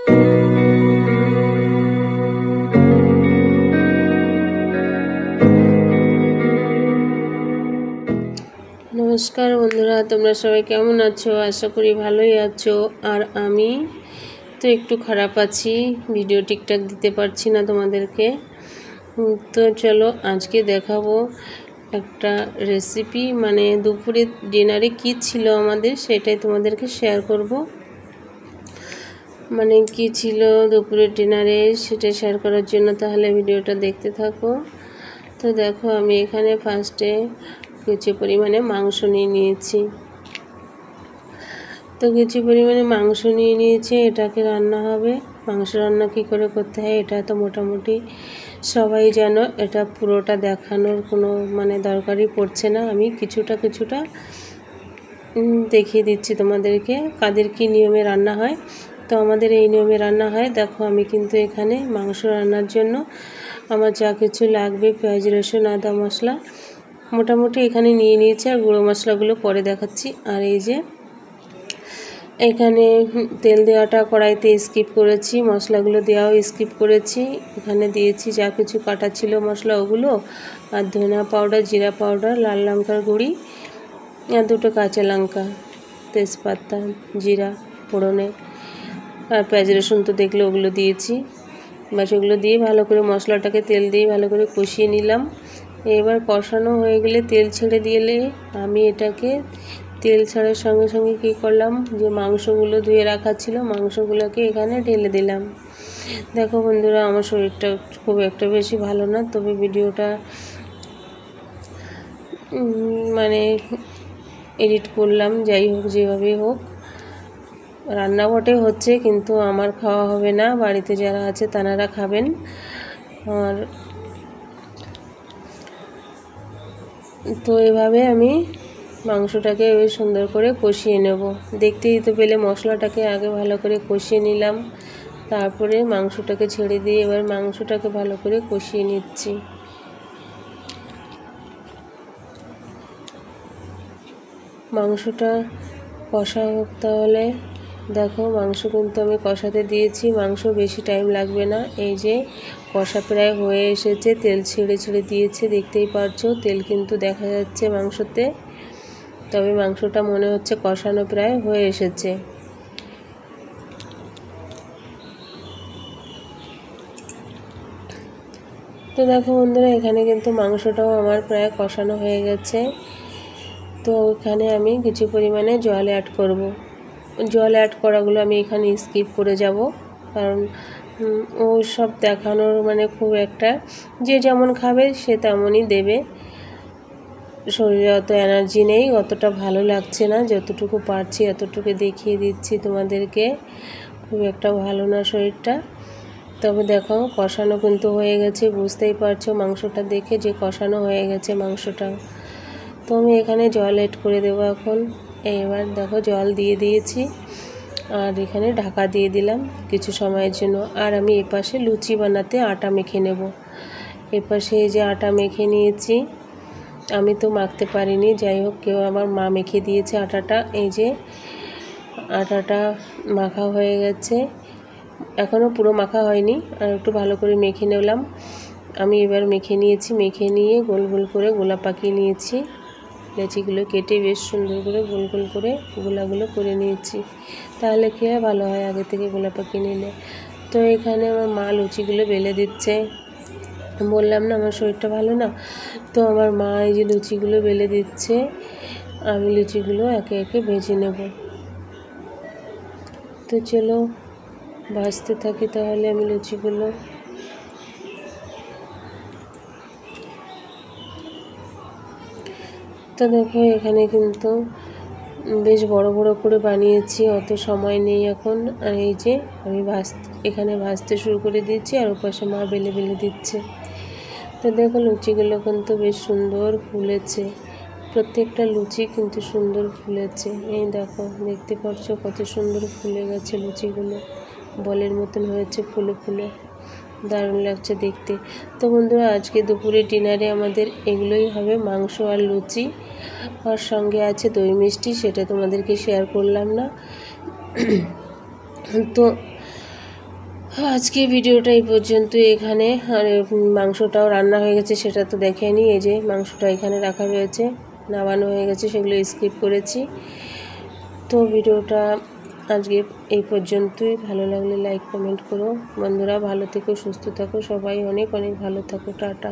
নমস্কার বন্ধুরা, তোমরা সবাই কেমন আছো? আশা করি ভালোই আছো। আর আমি তো একটু খারাপ আছি, ভিডিও ঠিকঠাক দিতে পারছি না তোমাদেরকে। তো চলো আজকে দেখাবো একটা রেসিপি, মানে দুপুরে ডিনারে কি ছিল আমাদের সেটাই তোমাদেরকে শেয়ার করব। মানে কি ছিল দুপুরের ডিনারে সেটা শেয়ার করার জন্য তাহলে ভিডিওটা দেখতে থাকো। তো দেখো আমি এখানে ফার্স্টে কিছু পরিমাণে মাংস নিয়ে নিয়েছি। তো কিছু পরিমাণে মাংস নিয়ে নিয়েছি, এটাকে রান্না হবে। মাংস রান্না কী করে করতে হয় এটা তো মোটামুটি সবাই জানো, এটা পুরোটা দেখানোর কোনো মানে দরকারই পড়ছে না। আমি কিছুটা দেখিয়ে দিচ্ছি তোমাদেরকে কাদের কী নিয়মে রান্না হয়। তো আমাদের এই নিয়মে রান্না হয়। দেখো আমি কিন্তু এখানে মাংস রান্নার জন্য আমার যা কিছু লাগবে, পেঁয়াজ রসুন আদা মশলা মোটামুটি এখানে নিয়ে নিয়েছি, আর গুঁড়ো মশলাগুলো পরে দেখাচ্ছি। আর এই যে এখানে তেল দেওয়াটা কড়াইতে স্কিপ করেছি, মশলাগুলো দেওয়াও স্কিপ করেছি। এখানে দিয়েছি যা কিছু কাটা ছিল মশলা ওগুলো, আর ধনিয়া পাউডার, জিরা পাউডার, লাল লঙ্কার গুঁড়ি, আর দুটো কাঁচা লঙ্কা, তেজপাতা, জিরা ফোড়নে, আর পেঁয়াজ রসুন তো দেখলে ওগুলো দিয়েছি। বাস ওগুলো দিয়ে ভালো করে মশলাটাকে তেল দিয়ে ভালো করে কষিয়ে নিলাম। এবার কষানো হয়ে গেলে তেল ছেড়ে দিলে আমি এটাকে তেল ছাড়ার সঙ্গে সঙ্গে কী করলাম, যে মাংসগুলো ধুয়ে রাখা ছিল মাংসগুলোকে এখানে ঢেলে দিলাম। দেখো বন্ধুরা, আমার শরীরটা খুব একটা বেশি ভালো না, তবে ভিডিওটা মানে এডিট করলাম। যাই হোক, যেভাবেই হোক রান্না বটে হচ্ছে, কিন্তু আমার খাওয়া হবে না, বাড়িতে যারা আছে তারা খাবেন। আর তো এভাবে আমি মাংসটাকে বেশ সুন্দর করে কষিয়ে নেব। দেখতেই তো পেলে মশলাটাকে আগে ভালো করে কষিয়ে নিলাম, তারপরে মাংসটাকে ছেড়ে দিয়ে এবার মাংসটাকে ভালো করে কষিয়ে নিচ্ছি। মাংসটা কষা হোক তাহলে। দেখো মাংস কিন্তু আমি কষাতে দিয়েছি, মাংস বেশি টাইম লাগবে না। এই যে কষা প্রায় হয়ে এসেছে, তেল ছেড়ে দিয়েছে, দেখতেই পারছো তেল কিন্তু দেখা যাচ্ছে মাংসতে। তবে মাংসটা মনে হচ্ছে কষানো প্রায় হয়ে এসেছে। তো দেখো বন্ধুরা, এখানে কিন্তু মাংসটাও আমার প্রায় কষানো হয়ে গেছে। তো এখানে আমি কিছু পরিমাণে জল অ্যাড করব। জল অ্যাড করাগুলো আমি এখানে স্কিপ করে যাব, কারণ ও সব দেখানোর মানে খুব একটা, যে যেমন খাবে সে তেমনই দেবে। শরীরে অত এনার্জি নেই, অতটা ভালো লাগছে না, যতটুকু পারছি এতটুকু দেখিয়ে দিচ্ছি তোমাদেরকে। খুব একটা ভালো না শরীরটা। তবে দেখো কষানো কিন্তু হয়ে গেছে, বুঝতেই পারছো মাংসটা দেখে যে কষানো হয়ে গেছে মাংসটা। তো আমি এখানে জল অ্যাড করে দেবো এখন। এবার দেখো জল দিয়ে দিয়েছি, আর এখানে ঢাকা দিয়ে দিলাম কিছু সময়ের জন্য। আর আমি এপাশে লুচি বানাতে আটা মেখে নেব। এপাশে এই যে আটা মেখে নিয়েছি, আমি তো মাখতে পারিনি, যাই হোক কেউ আমার মা মেখে দিয়েছে আটাটা। এই যে আটাটা মাখা হয়ে গেছে, এখনও পুরো মাখা হয়নি, আর একটু ভালো করে মেখে নিলাম। আমি এবার মেখে নিয়েছি, মেখে নিয়ে গোল গোল করে গোলা পাকিয়ে নিয়েছি। লেচিগুলো কেটে বেশ সুন্দর করে গোল গোল করে গোলাগুলো করে নিয়েছি, তাহলে কী হয় ভালো হয় আগে থেকে গোলা পাকিয়ে নিলে। তো এখানে আমার মা লুচিগুলো বেলে দিচ্ছে। বললাম না আমার শরীরটা ভালো না, তো আমার মা এই যে লুচিগুলো বেলে দিচ্ছে, আমি লুচিগুলো একে একে ভেজে নেব। তো চলো ভাজতে থাকি তাহলে আমি লুচিগুলো। তো দেখো এখানে কিন্তু বেশ বড় বড় করে বানিয়েছি, অত সময় নেই এখন। আর এই যে আমি এখানে ভাজতে শুরু করে দিচ্ছি, আর ওপাশে মা বেলে বেলে দিচ্ছে। তো দেখো লুচিগুলো কিন্তু বেশ সুন্দর ফুলেছে, প্রত্যেকটা লুচি কিন্তু সুন্দর ফুলেছে। এই দেখো দেখতে পাচ্ছ কত সুন্দর ফুলে গেছে লুচিগুলো, বলের মতন হয়েছে ফুলে ফুলে, দারুণ লাগছে দেখতে। তো বন্ধুরা, আজকে দুপুরে ডিনারে আমাদের এগুলোই হবে, মাংস আর লুচি, আর সঙ্গে আছে দই মিষ্টি, সেটা তোমাদেরকে শেয়ার করলাম না। তো আজকে ভিডিওটা এই পর্যন্ত এখানে। আর মাংসটাও রান্না হয়ে গেছে, সেটা তো দেখেনি। এই যে মাংসটা এখানে রাখা রয়েছে, নামানো হয়ে গেছে, সেগুলো স্কিপ করেছি। তো ভিডিওটা আজকে এই পর্যন্তই। ভালো লাগলে লাইক কমেন্ট করো। বন্ধুরা ভালো থেকো, সুস্থ থাকো, সবাই অনেক অনেক ভালো থাকো। টাটা।